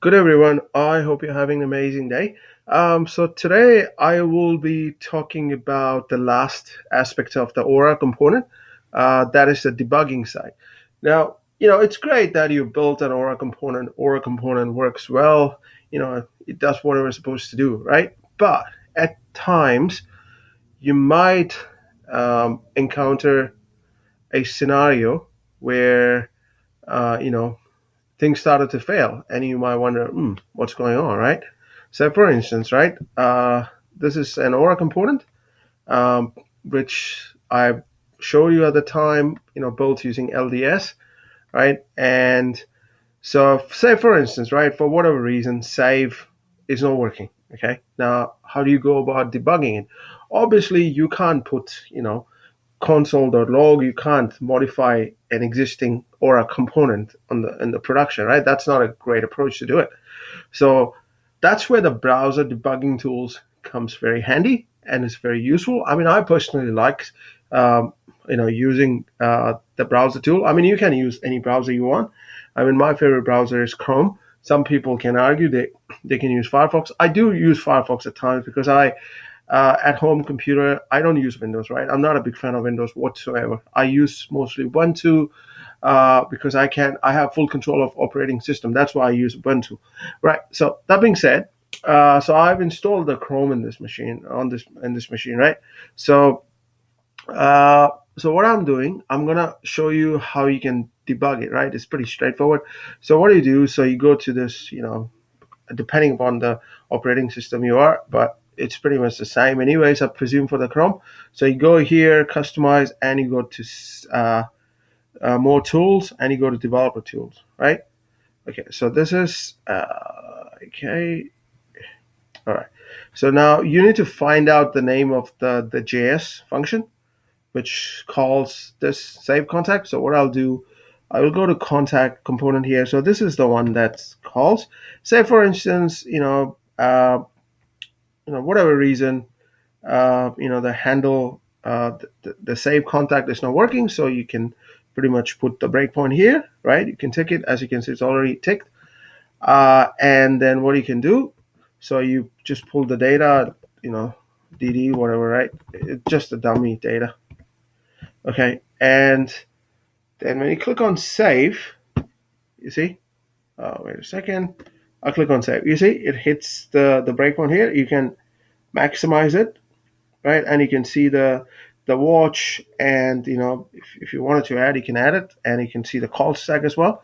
Good everyone. I hope you're having an amazing day. So today I will be talking about the last aspect of the Aura component. That is the debugging side. Now, it's great that you built an Aura component. Aura component works well. It does whatever it's supposed to do, right? But at times you might encounter a scenario where you know things started to fail, and you might wonder, what's going on, right? So, for instance, right, this is an Aura component, which I showed you at the time, built using LDS, right? And so, say for instance, right, for whatever reason, save is not working. Okay, now how do you go about debugging it? Obviously, you can't put, console.log, you can't modify an existing Aura component on the in the production, right? That's not a great approach to do it. So that's where the browser debugging tools comes very handy and is very useful. I mean, I personally like using the browser tool. I mean, you can use any browser you want. I mean, my favorite browser is Chrome. Some people can argue they can use Firefox. I do use Firefox at times because I at home computer, I don't use Windows, right? I'm not a big fan of Windows whatsoever. I use mostly Ubuntu because I have full control of operating system. That's why I use Ubuntu, right? So that being said, so I've installed the Chrome in this machine in this machine, right? So uh, so what I'm doing, I'm gonna show you how you can debug it, right? It's pretty straightforward. So what do you do? So you go to this, depending upon the operating system you are, but it's pretty much the same anyways, I presume, for the Chrome. So you go here, customize, and you go to more tools, and you go to developer tools, right? Okay, so this is okay. All right. So now you need to find out the name of the JS function which calls this save contact. So what I'll do, I will go to contact component here. So this is the one that calls. Say for instance, whatever reason, the handle, the save contact is not working. So you can pretty much put the breakpoint here, right? You can tick it. As you can see, it's already ticked. And then what you can do, so you just pull the data, DD, whatever, right? It's just a dummy data. Okay. And then when you click on save, you see, wait a second, I'll click on save. You see, it hits the breakpoint here. You can maximize it, right? And you can see the watch, and if you wanted to add, you can add it, and you can see the call stack as well.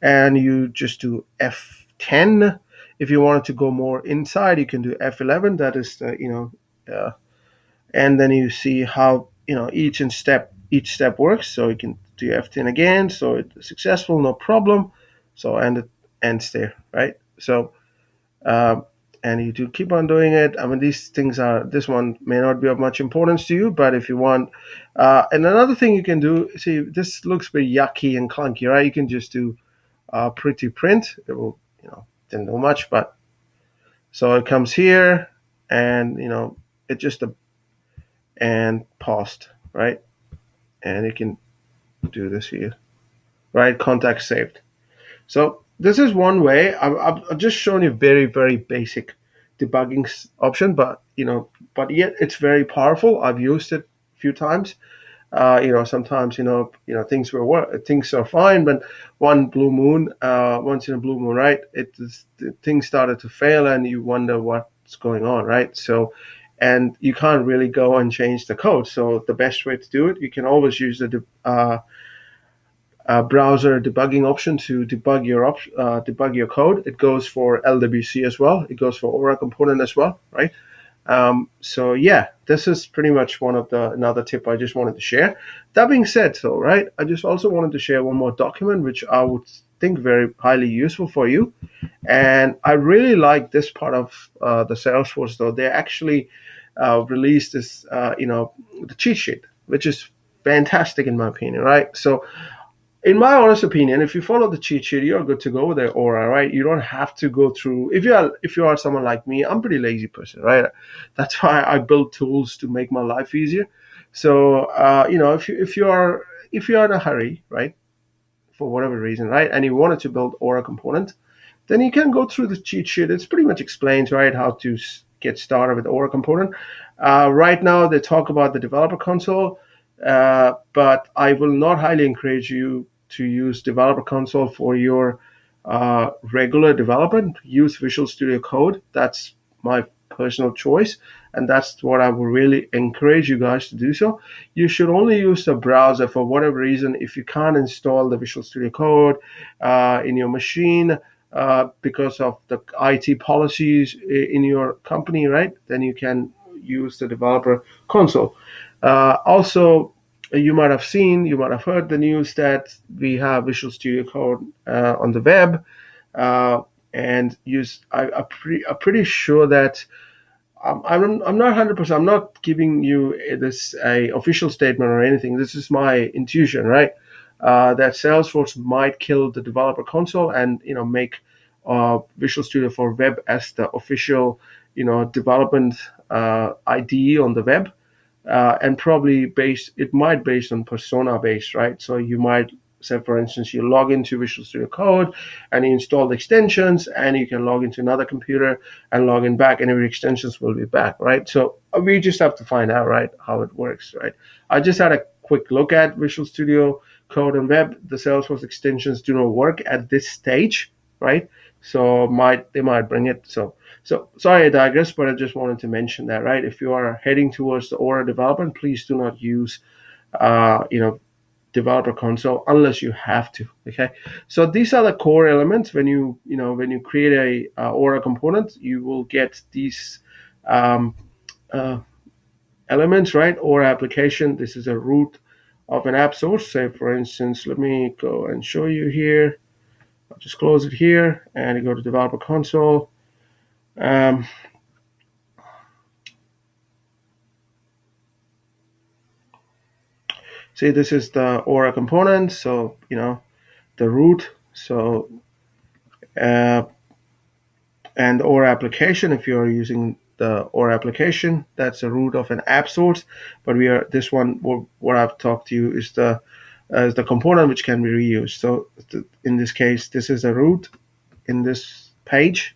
And you just do F10. If you wanted to go more inside, you can do F11. That is and then you see how each step works. So you can do F10 again. So it's successful, no problem. So and it ends there, right? So uh, and you do keep on doing it. I mean, this one may not be of much importance to you, but if you want, and another thing you can do, see, this looks very yucky and clunky, right? You can just do pretty print. It will, didn't do much, but so it comes here, and it just and paused, right? And you can do this here, right? Contact saved. So this is one way. I've just shown you very, very basic debugging option, but yet it's very powerful. I've used it a few times. Sometimes things are fine, but once in a blue moon, right? Things started to fail, and you wonder what's going on, right? So, and you can't really go and change the code. So the best way to do it, you can always use the browser debugging option to debug your code. It goes for LWC as well. It goes for Aura component as well, right? So yeah, this is pretty much one of the another tip I just wanted to share. That being said, so right, I just also wanted to share one more document which I would think very highly useful for you. And I really like this part of the Salesforce though. They actually released this, the cheat sheet, which is fantastic in my opinion, right? So in my honest opinion, if you follow the cheat sheet, you're good to go with the Aura, right? You don't have to go through. If you are someone like me, I'm a pretty lazy person, right? That's why I build tools to make my life easier. So if you are in a hurry, right, for whatever reason, right, and you wanted to build Aura component, then you can go through the cheat sheet. It's pretty much explains, right, how to get started with Aura component. Right now, they talk about the developer console, but I will not highly encourage you to use developer console for your regular development. Use Visual Studio Code. That's my personal choice, and that's what I would really encourage you guys to do. So you should only use the browser for whatever reason. If you can't install the Visual Studio Code in your machine because of the IT policies in your company, right, then you can use the developer console. Also, you might have seen, you might have heard the news that we have Visual Studio Code on the web, uh, and use. I'm pretty sure that I'm not 100%. I'm not giving you this a official statement or anything. This is my intuition, right? That Salesforce might kill the developer console and make Visual Studio for Web as the official development IDE on the web, and probably it might based on persona based, right? So you might say, for instance, you log into Visual Studio Code and you install the extensions, and you can log into another computer and log in back, and every extensions will be back, right? So we just have to find out, right, how it works, right? I just had a quick look at Visual Studio Code and Web. The Salesforce extensions do not work at this stage, right? So they might bring it. So sorry, I digress, but I just wanted to mention that, right? If you are heading towards the Aura development, please do not use, developer console unless you have to. Okay, so these are the core elements. When you create a Aura component, you will get these um, uh, elements, right? Aura application. This is a root of an app source. Say, for instance, let me go and show you here. I'll just close it here and you go to developer console. Um, See, this is the Aura component, so the root. So uh, and Aura application. If you are using the Aura application, that's the root of an app source. But this one. What I've talked to you is the component which can be reused. So in this case, this is the root in this page,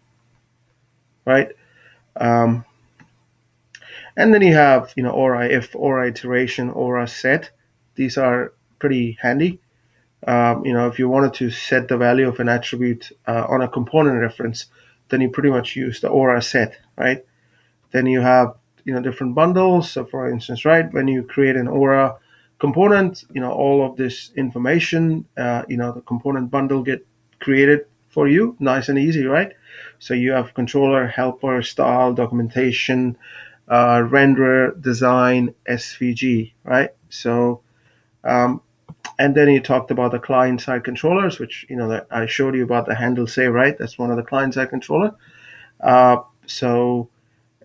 right? Um, and then you have Aura if, Aura iteration, Aura set. These are pretty handy. If you wanted to set the value of an attribute on a component reference, then you pretty much use the Aura set, right? Then you have different bundles. So for instance, right, when you create an Aura component, all of this information, the component bundle get created for you, nice and easy, right? So you have controller, helper, style, documentation, renderer, design, SVG, right? So um, and then you talked about the client side controllers, which that I showed you about the handle save, right? That's one of the client side controller. So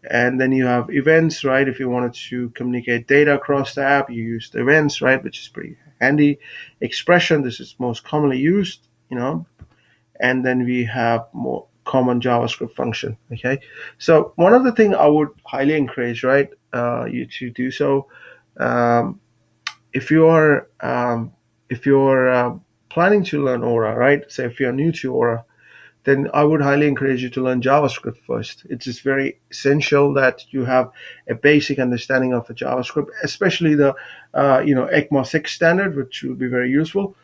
and then you have events, right? If you wanted to communicate data across the app, you use the events, right? Which is pretty handy. Expression, this is most commonly used. And then we have more common JavaScript function. Okay, so one of the thing I would highly encourage, right, you to do so. Um, if you're planning to learn Aura, right? Say if you're new to Aura, then I would highly encourage you to learn JavaScript first. It's just very essential that you have a basic understanding of the JavaScript, especially the ECMA 6 standard, which will be very useful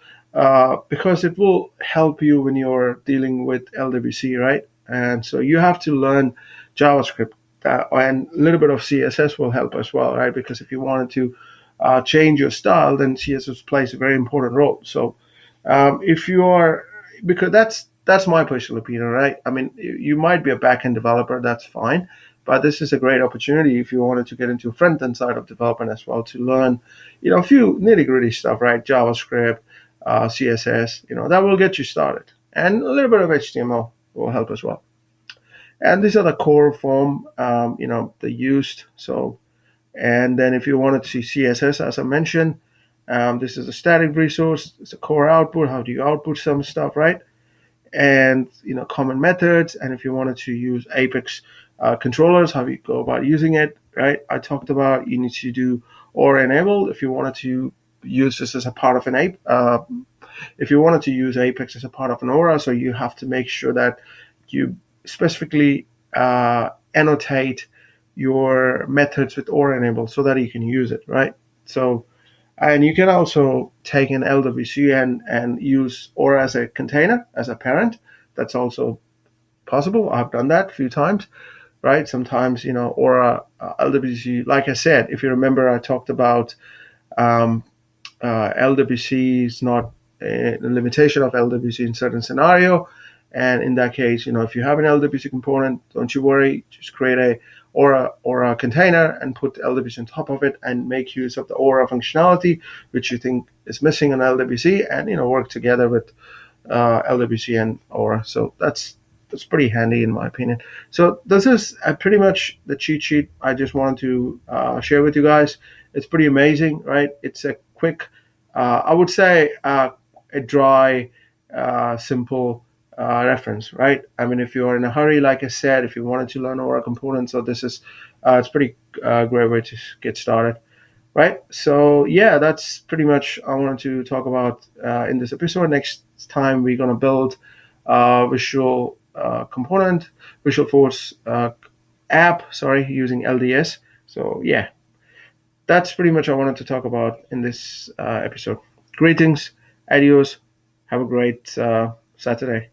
because it will help you when you're dealing with LWC, right? And so you have to learn JavaScript, and a little bit of CSS will help as well, right? Because if you wanted to change your style, then CSS plays a very important role. So if you are, because that's my personal opinion, right? I mean, you might be a backend developer, that's fine, but this is a great opportunity if you wanted to get into front end side of development as well to learn, a few nitty gritty stuff, right? JavaScript, CSS, that will get you started, and a little bit of HTML will help as well. And these are the core form, the used. So, and then if you wanted to see CSS, as I mentioned, this is a static resource. It's a core output. How do you output some stuff, right? And common methods. And if you wanted to use Apex controllers, how you go about using it, right? I talked about you need to do or enable if you wanted to use this as a part of an ape. If you wanted to use Apex as a part of an Aura, so you have to make sure that you specifically annotate your methods with Aura enabled so that you can use it, right? So, and you can also take an LWC and use Aura as a container, as a parent. That's also possible. I've done that a few times, right? Sometimes, Aura LWC, like I said, if you remember, I talked about um, LWC is not a limitation of LWC in certain scenario. And in that case, if you have an LWC component, don't you worry. Just create a Aura container and put LWC on top of it and make use of the Aura functionality, which you think is missing on LWC, and work together with LWC and Aura. So that's pretty handy in my opinion. So this is pretty much the cheat sheet I just wanted to share with you guys. It's pretty amazing, right? It's a quick, I would say, a dry, simple reference, right? I mean, if you are in a hurry, like I said, if you wanted to learn Aura components, so this is it's pretty great way to get started, right? So yeah, that's pretty much I wanted to talk about in this episode. Next time we're gonna build visual component, Visual Force app, sorry, using LDS. So yeah, that's pretty much I wanted to talk about in this episode. Greetings, adios, have a great Saturday.